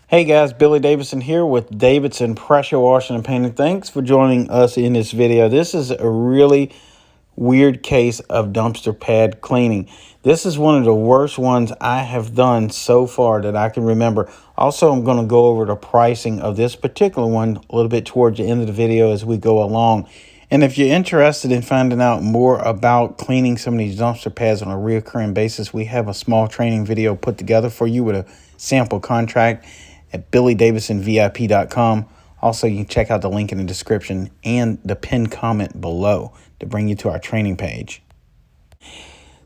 Hey guys, Billy Davidson here with Davidson Pressure Washing and Painting. Thanks for joining us in this video. This is a really weird case of dumpster pad cleaning. This is one of the worst ones I have done so far that I can remember. Also, I'm going to go over the pricing of this particular one a little bit towards the end of the video as we go along. And if you're interested in finding out more about cleaning some of these dumpster pads on a recurring basis, we have a small training video put together for you with a sample contract at billydavidsonvip.com. Also, you can check out the link in the description and the pinned comment below to bring you to our training page.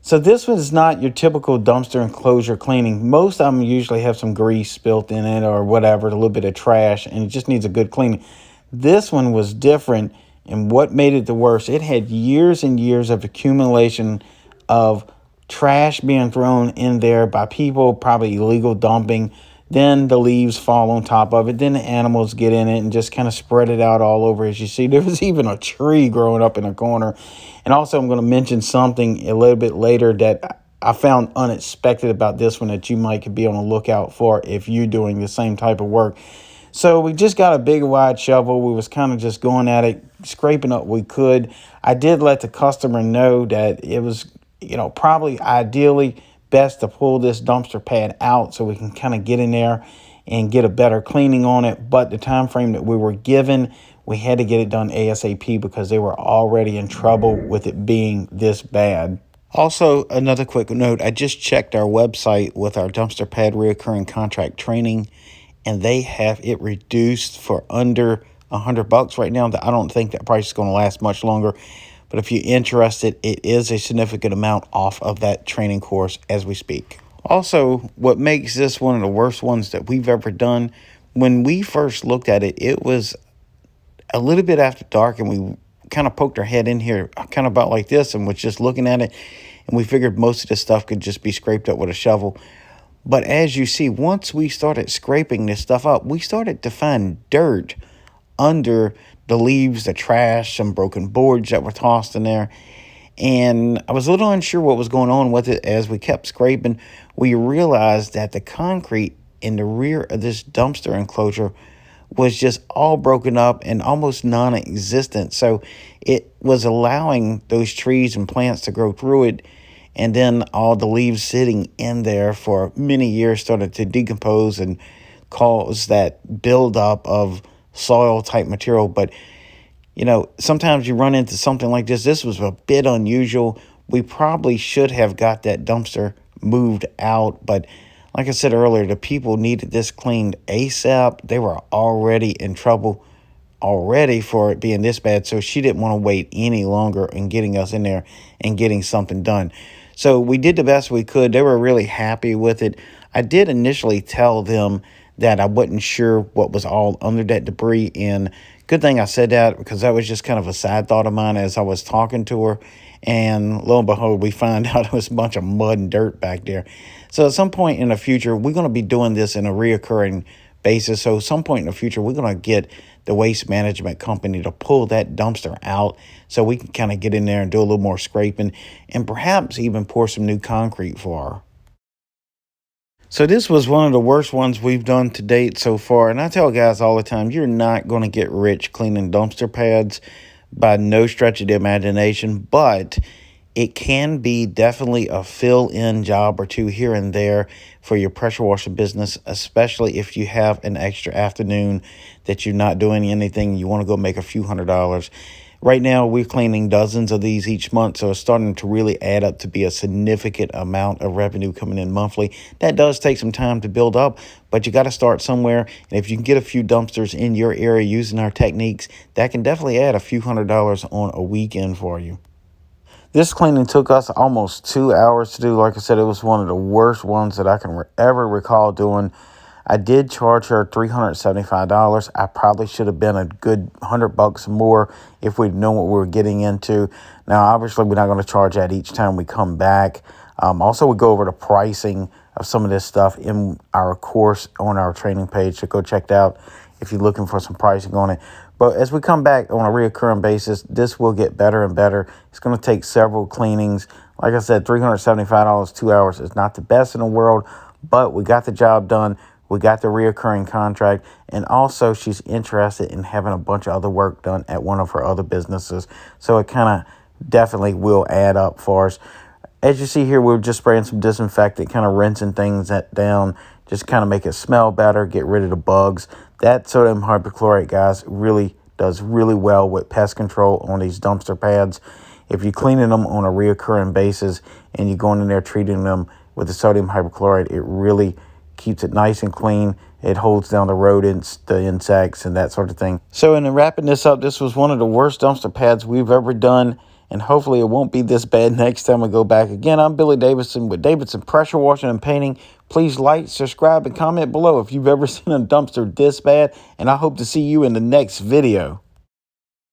So this one is not your typical dumpster enclosure cleaning. Most of them usually have some grease spilt in it or whatever, a little bit of trash, and it just needs a good cleaning. This one was different, and what made it the worst, it had years and years of accumulation of trash being thrown in there by people, probably illegal dumping. Then the leaves fall on top of it. Then the animals get in it and just kind of spread it out all over. As you see, there was even a tree growing up in a corner. And also, I'm going to mention something a little bit later that I found unexpected about this one that you might be on the lookout for if you're doing the same type of work. So we just got a big wide shovel. We was kind of just going at it, scraping up what we could. I did let the customer know that it was, probably ideally best to pull this dumpster pad out so we can kind of get in there and get a better cleaning on it. But the time frame that we were given, we had to get it done ASAP because they were already in trouble with it being this bad. Also, another quick note, I just checked our website with our dumpster pad reoccurring contract training, and they have it reduced for under $100 right now. I don't think that price is going to last much longer. But if you're interested, it is a significant amount off of that training course as we speak. Also, what makes this one of the worst ones that we've ever done, when we first looked at it, it was a little bit after dark, and we kind of poked our head in here kind of about like this and was just looking at it, and we figured most of this stuff could just be scraped up with a shovel. But as you see, once we started scraping this stuff up, we started to find dirt under the leaves, the trash, some broken boards that were tossed in there. And I was a little unsure what was going on with it. As we kept scraping, we realized that the concrete in the rear of this dumpster enclosure was just all broken up and almost non-existent. So it was allowing those trees and plants to grow through it. And then all the leaves sitting in there for many years started to decompose and cause that buildup of soil type material. But sometimes you run into something like this. This was a bit unusual. We probably should have got that dumpster moved out, but like I said earlier, the people needed this cleaned ASAP. They were already in trouble already for it being this bad, so she didn't want to wait any longer in getting us in there and getting something done. So we did the best we could. They were really happy with it. I did initially tell them that I wasn't sure what was all under that debris, and good thing I said that because that was just kind of a side thought of mine as I was talking to her. And lo and behold, we find out it was a bunch of mud and dirt back there. So at some point in the future, we're going to be doing this in a reoccurring basis. So at some point in the future, we're going to get the waste management company to pull that dumpster out so we can kind of get in there and do a little more scraping and perhaps even pour some new concrete for her. So this was one of the worst ones we've done to date so far. And I tell guys all the time, you're not going to get rich cleaning dumpster pads by no stretch of the imagination. But it can be definitely a fill-in job or two here and there for your pressure washer business, especially if you have an extra afternoon that you're not doing anything. You want to go make a few $100s. Right now, we're cleaning dozens of these each month, so it's starting to really add up to be a significant amount of revenue coming in monthly. That does take some time to build up, but you got to start somewhere. And if you can get a few dumpsters in your area using our techniques, that can definitely add a few $100s on a weekend for you. This cleaning took us almost 2 hours to do. Like I said, it was one of the worst ones that I can ever recall doing. I did charge her $375. I probably should have been a good $100 more if we'd known what we were getting into. Now, obviously, we're not going to charge that each time we come back. Also, we go over the pricing of some of this stuff in our course on our training page, so go check that out if you're looking for some pricing on it. But as we come back on a recurring basis, this will get better and better. It's going to take several cleanings. Like I said, $375, 2 hours is not the best in the world, but we got the job done. We got the reoccurring contract, and also she's interested in having a bunch of other work done at one of her other businesses. So it kind of definitely will add up for us. As you see here, we're just spraying some disinfectant, kind of rinsing things down, just kind of make it smell better, get rid of the bugs. That sodium hypochlorite, guys, really does really well with pest control on these dumpster pads. If you're cleaning them on a reoccurring basis and you're going in there treating them with the sodium hypochlorite, it really keeps it nice and clean. It holds down the rodents, the insects, and that sort of thing. So in wrapping this up, this was one of the worst dumpster pads we've ever done, and hopefully it won't be this bad next time we go back. Again, I'm Billy Davidson with Davidson Pressure Washing and Painting. Please like, subscribe, and comment below if you've ever seen a dumpster this bad, and I hope to see you in the next video.